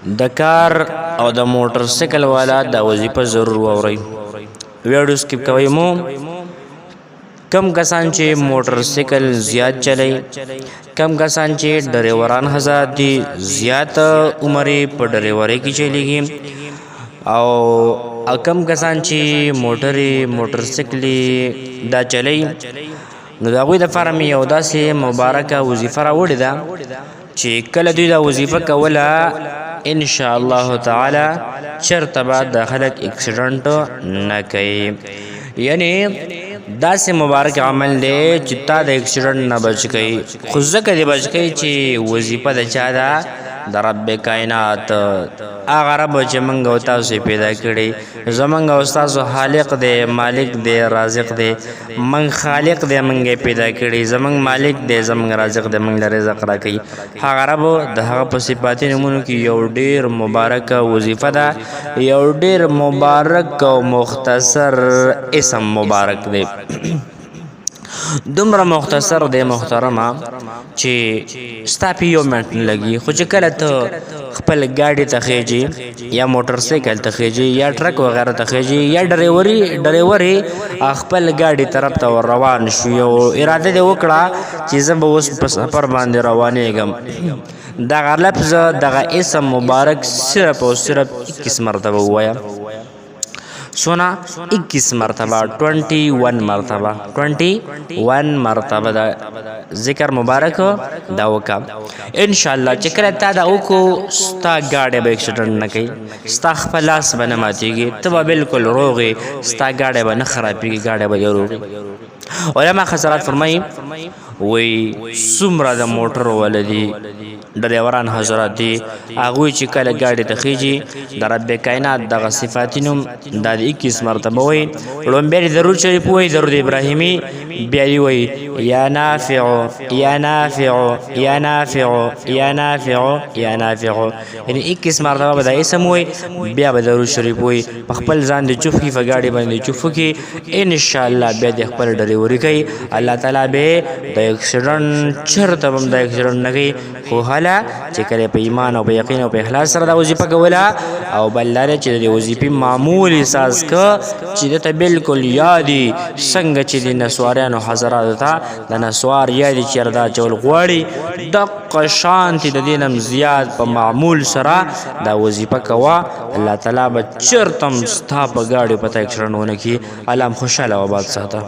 د کار او د موټر سایکل والا دا وظیفه ضرور واورئ. ویډیو سکیپ کوئ مو. کم کسان چې موټر سایکل زیات چلی، کم کسان چې ډریوران حضرات دي زیات عمر په ډریورۍ کې چلیږي، او کم کسان چې موټر سایکل دا چلی، نو د هغوی دپاره مې یو داسې مبارکه وظیفه راوړې ده چې کله دوی دا وظیفه کوله ان شاء الله تعالی چرته به د خلک اکسیډنټ نه کوي. یعنی داسې مبارک عمل دی چې تا د اکسیډنټ نه بچ کوي. خو ځکه دې بچ کوي چې وظیفه د چا ده؟ د رب کائنات، هغه رب چې موږ او تاسو پیدا کړي. زموږ او ستاسو خالق دی، مالک دی، رازق دی. موږ خالق دی، موږ پیدا کړي. زموږ مالک دی، زموږ رازق دی، موږ له رزق راکوي. هغه رب د هغه په صفاتي نومونو کې یو ډېر مبارکه وظیفه ده، یو ډېر مبارک او مختصر اسم مبارک دی. دومره مختصر دی محترمه چې ستا پې یو منټ نه لګي. خو چې کله ته خپل ګاډي ته خیجې یا موټر سایکل ته خیجې یا ټرک وغیره ته خیجې یا ډریوري خپل ګاډي طرف ته ور روان شو، یو اراده دې وکړه چې زه به اوس په سفر باندې روانېږم، دغه لفظ دغه اسم مبارک صرف او صرف 21 مرتبه ووایه. سونا 21 مرتبه 21 مرتبه 21 مرتبه دا ذکر مبارک دا وکا. ان شاء الله چې کله تا دا وکړو ستا ګاډی به اکسیډنټ نه کوي، ستا خپل لاس به نه ماتېږي، ته به بالکل روغې، ستا ګاډی به نه خرابېږي، ګاډی به دې روغ. علما حضرات فرمایي وی څومره د موټر ولدي ډریوران حضرات دي، هغوی چې کله ګاډي ته خیجي د رب کائنات دغه صفاتي نوم دا د 21 مرتبه وایي. لومبی درود شریف وایي، درود ابراهیمي، بیا دې وایي یا نافع یا نافع یا نافع یا نافع یا نافع، یعنې 21 مرتبه به دا اسم وایي، بیا به درود شریف وایي. په خپل ځان دې چوف کړي، په ګاډي باندې چوف وکړي، انشاءالله بیا دې خپل ډریوري کوي. الله تعالی به د اکسیډنټ چرته به هم د اکسیډنټ نه کوي. خو هله چې کله په ایمان او په یقین او په اخلاص سره دا وظیفه کوله، او بل دا چې د وظیفې معمول احساس که چې دته بالکل یادي څنګه چې د نسواریانو حضراتو ته د نسوار یادي چېرې دا اچول غواړي، دقه شانتې د دې نه زیات په معمول سره دا وظیفه کوه. الله تعالی به چېرته هم ستا په ګاډي په تا اکسیډنټ ونه کړي. الله هم خوشحاله او آباد ساته.